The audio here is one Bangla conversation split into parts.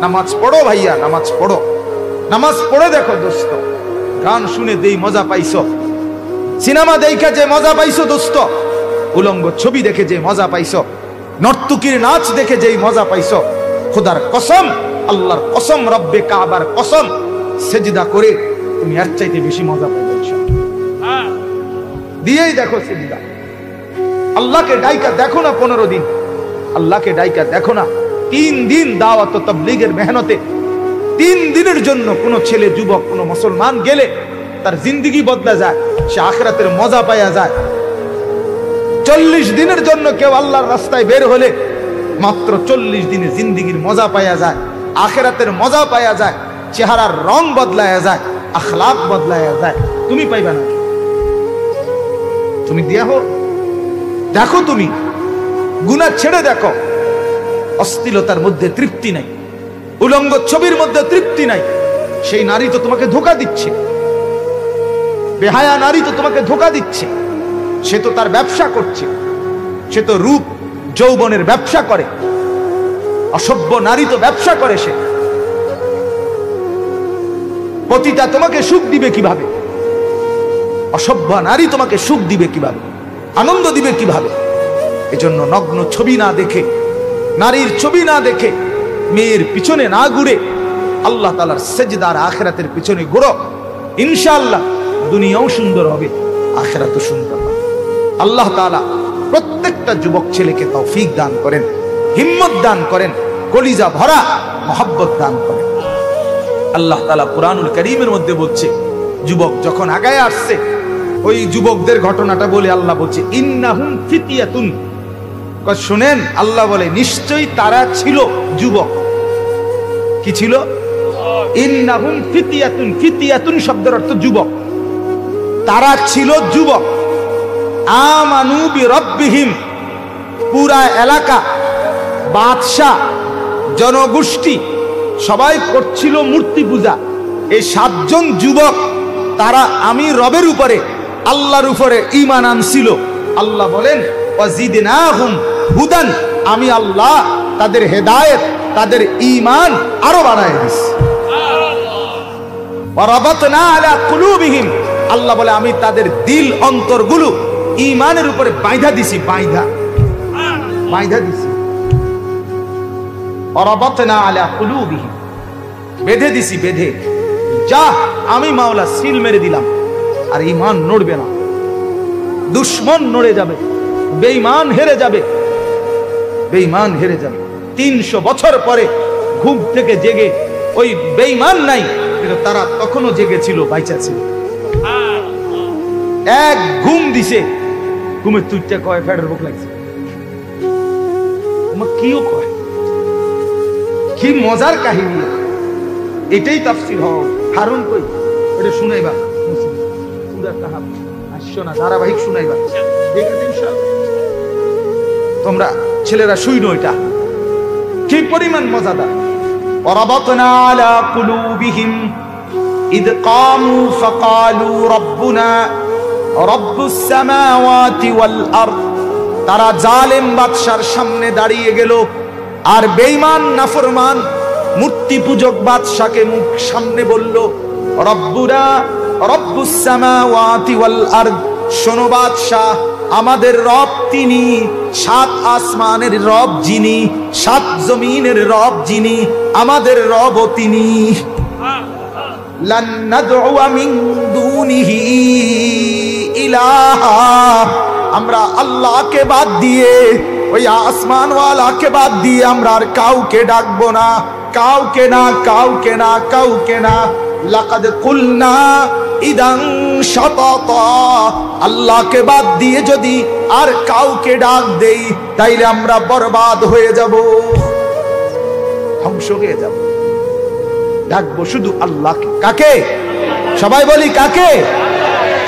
নামাজ পড়ো ভাইয়া, নামাজ পড়ো, নামাজ পড়ে দেখো দোস্ত। গান শুনে দেই মজা পাইছো, সিনেমা দেখে যে মজা পাইছো দোস্ত, উলঙ্গ ছবি দেখে যে মজা পাইছো, নর্তকীর নাচ দেখে যেই মজা পাইছো, খোদার কসম, আল্লাহর কসম, রব্বে কাবার কসম, সেজদা করে তুমি এর চাইতে বেশি মজা পাইবে ইনশাআল্লাহ। দিয়েই দেখো সেজদা। আল্লাহকে ডাইকা দেখো না 15 দিন, আল্লাহকে ডাইকা দেখো না 3 দিন দাওয়াত ও তাবলীগের মেহনতে। 3 দিনের জন্য কোন ছেলে, যুবক, কোন মুসলমান গেলে তার জিন্দেগি বদলা যায়, সে আখিরাতের মজা পাওয়া যায়। 40 দিনের জন্য কেউ আল্লাহর রাস্তায় বের হলে মাত্র 40 দিনে জিন্দেগির মজা পাওয়া যায়, আখিরাতের মজা পাওয়া যায়, চেহারার রং বদলায়া যায়, আখলাক বদলায়া যায়। তুমি পাইবা না? তুমি দিয়া হো, দেখো তুমি গুনাহ ছেড়ে দেখো। অশ্লীলতার মধ্যে তৃপ্তি নাই, উলঙ্গ ছবির মধ্যে তৃপ্তি নাই। সেই নারী তো তোমাকে ধোঁকা দিচ্ছে, বেহায়া নারী তো তোমাকে ধোঁকা দিচ্ছে। সে তো তার ব্যবসা করছে, সে তো রূপ যৌবনের ব্যবসা করে। অসভ্য নারী তো ব্যবসা করে। সে পতিতা তোমাকে সুখ দিবে কিভাবে? অসভ্য নারী তোমাকে সুখ দিবে কিভাবে, আনন্দ দিবে কিভাবে? এজন্য নগ্ন ছবি না দেখে, নারীর ছবি না দেখে, মেয়ের পিছনে না ঘুরে আল্লাহ তাআলার সেজদার আখিরাতের পিছনে ঘুরো। ইনশাআল্লাহ দুনিয়াও সুন্দর হবে, আখিরাতও সুন্দর হবে। আল্লাহ তাআলা প্রত্যেকটা যুবক ছেলেকে তৌফিক দান করেন, হিম্মত দান করেন, কলিজা ভরা মহব্বত দান করেন। আল্লাহ তাআলা কুরআনুল কারীমের মধ্যে বলছে, যুবক যখন আগায় আসছে, ওই যুবকদের ঘটনাটা বলে আল্লাহ বলছে ইন্নাহুম ফিতিয়াতুন। শুনেন, আল্লাহ বলে নিশ্চয়ই তারা ছিল যুবক। কি ছিল? ইন্নাহুম ফিতিয়াতুন। ফিতিয়াতুন শব্দের অর্থ যুবক। তারা ছিল যুবক। আমানু বিরব্বিহিম। পুরা এলাকা, বাদশা, জনগোষ্ঠী সবাই করছিল মূর্তি পূজা। এই 7 জন যুবক, তারা আমি রবের উপরে, আল্লাহর উপরে ঈমান আনছিল। আল্লাহ বলেন ওয়াজিদনাহুম হুদান। আমি আল্লাহ তাদের হেদায়েত, তাদের ঈমান আরো বাড়ায় দিছি। ওয়ারাবাতনা আলা কুলুবিহিম। আল্লাহ বলে আমি তাদের দিল অন্তরগুলো ঈমানের উপরে বাইধা দিছি, বাইধা দিছি। ওয়ারাবাতনা আলা কুলুবিহিম, বেঁধে দিছি, বেঁধে। যা আমি মাওলা সিল মেরে দিলাম, আর ঈমান নড়বে না। দুশমন নড়ে যাবে, বেঈমান হেরে যাবে, বেঈমান হেরে যাবে। 300 বছর পরে ঘুম থেকে জেগে ওই বেঈমান নাই, কিন্তু তারা তখনও জেগেছিল, বাইচা ছিল। এক ঘুম দিছে, ঘুমে তুইটা কয় ফেডার বুক লাগছে, তোমার কিও কয়। কি মজার কাহিনী! এটাই তাফসীর হওয়া। হারুন কই এটা শুনাইবা, পুরা কাহাব আসছো না, ধারাবাহিক শুনাইবা, ঠিক আছে ইনশাআল্লাহ। তোমরা ছেলেরা শুইনো, এটা কি পরিমাণ মজাদার। ওয়ারাবাতনা আলা কুলুবিহিম ইদ কামু ফাকালু রব্বুনা রব্বুস সামাওয়াতি ওয়াল আরদ। তারা জালেম বাদশার সামনে দাঁড়িয়ে গেল, আর বেঈমান নাফরমান মূর্তি পূজক বাদশাকে মুখ সামনে বলল রব্বুনা রব্বুস সামাওয়াতি ওয়াল আরদ। শোনো বাদশাহ, আমাদের রব তিনি, 7 আসমানের রব যিনি, 7 জমিনের রব যিনি, আমাদের রব তিনি। লান নাদউ মিন দুনিহি ইলাহা। আমরা আল্লাহকে বাদ দিয়ে, ওই আসমানওয়ালাকে বাদ দিয়ে আমরা আর কাউকে ডাকবো না, কাউকে না, কাউকে না, কাউকে না। লাকাদ কুলনা ইদান শাতাতা। আল্লাহকে বাদ দিয়ে যদি আর কাউকে ডাক দেই, তাইলে আমরা বরবাদ হয়ে যাব, ধ্বংস হয়ে যাব। ডাকবো শুধু আল্লাহকে। কাকে? সবাই বলি কাকে?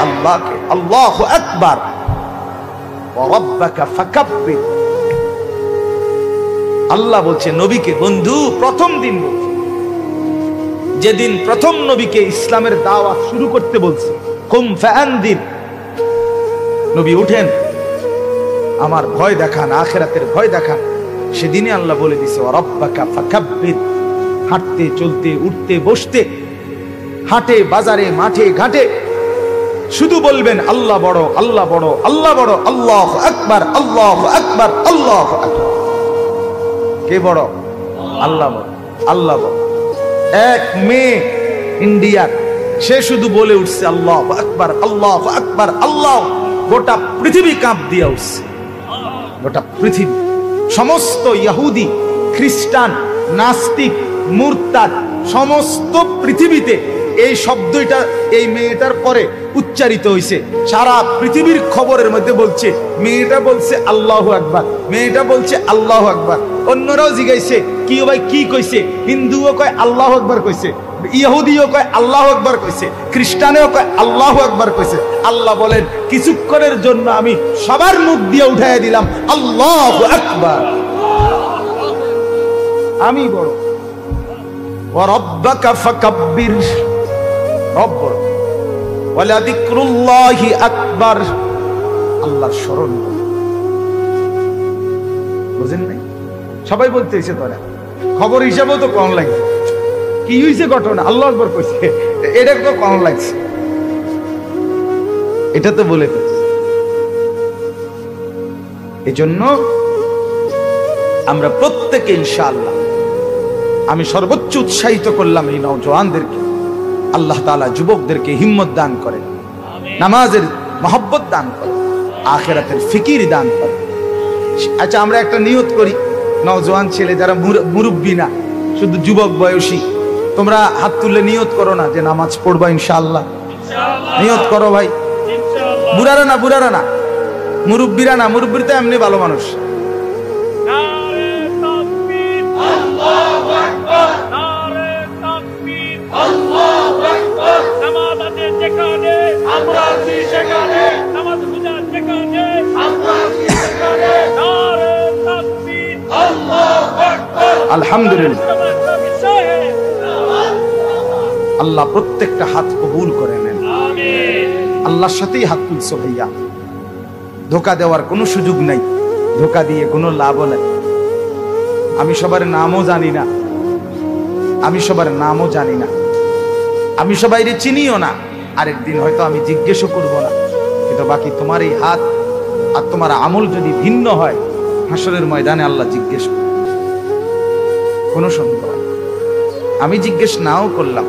আল্লাহকে। আল্লাহু আকবার। ওয়া রাব্বাকা ফাকাব্বির। আল্লাহ বলছে নবীকে, বন্ধু প্রথম দিন বলছে, যেদিন প্রথম নবীকে ইসলামের দাওয়াত শুরু করতে বলছে, কুম ফাআনদির, নবী উঠেন, আমার ভয় দেখান, আখিরাতের ভয় দেখান। সেদিনই আল্লাহ বলে দিছে ওয়া রাব্বাকা ফাকাব্বির। হাঁটতে চলতে উঠতে বসতে, হাটে বাজারে মাঠে ঘাটে শুধু বলবেন আল্লাহ বড়, আল্লাহ বড়, আল্লাহ বড়, আল্লাহু আকবার, আল্লাহু আকবার, আল্লাহু আকবার। কে বড়? আল্লাহ বড়, আল্লাহ বড়। এক মেয়ে ইন্ডিয়ার, সে শুধু বলে উঠছে আল্লাহু আকবার, আল্লাহু আকবার, আল্লাহ। গোটা পৃথিবী কাঁপ দিয়ে উঠছে, গোটা পৃথিবী। সমস্ত ইহুদি, খ্রিস্টান, নাস্তিক, মুরতাদ সমস্ত পৃথিবীতে এই শব্দটা এই মেয়েটার পরে উচ্চারিত হয়েছে। সারা পৃথিবীর খবরের মধ্যে বলছে মেয়েটা বলছে আল্লাহু আকবার, মেয়েটা বলছে আল্লাহু আকবার। অন্যরাও জিজ্ঞাসে কি ভাই কি কইছে? হিন্দুও কয় আল্লাহু আকবার কইছে, ইহুদিও কয় আল্লাহু আকবার কইছে, খ্রিস্টানেও কয় আল্লাহু আকবার কইছে। আল্লাহ বলেন কিছুক্ষণের জন্য আমি সবার মুখ দিয়ে উঠাইয়া দিলাম আল্লাহু আকবার, আমি বড়। ওয়া রাব্বাকা ফাকাব্বির, রব বড়। ওয়ালা যিকরুল্লাহি আকবার, আল্লাহর স্মরণ। বুঝেন নাই? সবাই বলতেছে তোরা খবর হিসাবেও তো কম লাগছে। কি হইছে ঘটনা? আল্লাহু আকবার কইছে, এটা তো কম লাগছে, এটা তো বলে দিচ্ছে। এজন্য আমরা প্রত্যেকে ইনশাআল্লাহ, আমি সর্বোচ্চ উৎসাহিত করলাম এই নওজওয়ানদেরকে, আল্লাহ তাআলা যুবকদেরকে হিম্মত দান করেন, নামাজের মহব্বত দান করেন, আখিরাতের ফিকির দান করেন। আচ্ছা আমরা একটা নিয়ত করি, নওজওয়ান ছেলে যারা মুরব্বী না, শুধু যুবক বয়সী, তোমরা হাত তুলে নিয়ত করো না যে নামাজ পড়বা ইনশাআল্লাহ। নিয়ত করো ভাই, বুড়ারা না, বুড়ারা না, মুরব্বীরা না, মুরব্বীরা তো এমনি ভালো মানুষ। আলহামদুলিল্লাহ, আল্লাহ প্রত্যেকটা হাত কবুল করে নেন। আল্লাহর সাথেই হাত তুলছো ভাইয়া, ধোকা দেওয়ার কোনো সুযোগ নাই, ধোকা দিয়ে কোনো লাভও নাই। আমি সবার নামও জানি না, আমি সবার নামও জানি না, আমি সবাইরে চিনিও না, আরেকদিন হয়তো আমি জিজ্ঞেসও করব না। কিন্তু বাকি তোমার এই হাত আর তোমার আমল যদি ভিন্ন হয়, হাসরের ময়দানে আল্লাহ জিজ্ঞেস করবে, কোনো সন্দেহ। আমি জিজ্ঞেস নাও করলাম,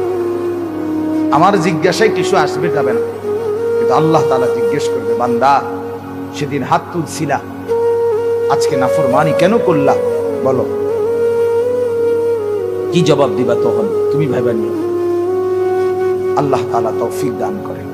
আমার জিজ্ঞাসায় কিছু আসবে যাবে না, কিন্তু আল্লাহ তাআলা জিজ্ঞেস করবে, বান্দা সেদিন হাত তুলছিলা, আজকে নাফরমানি কেন করলা? বলো, কি জবাব দিবা? তখন তুমি ভাইবা নিও। আল্লাহ তাআলা তৌফিক দান করেন।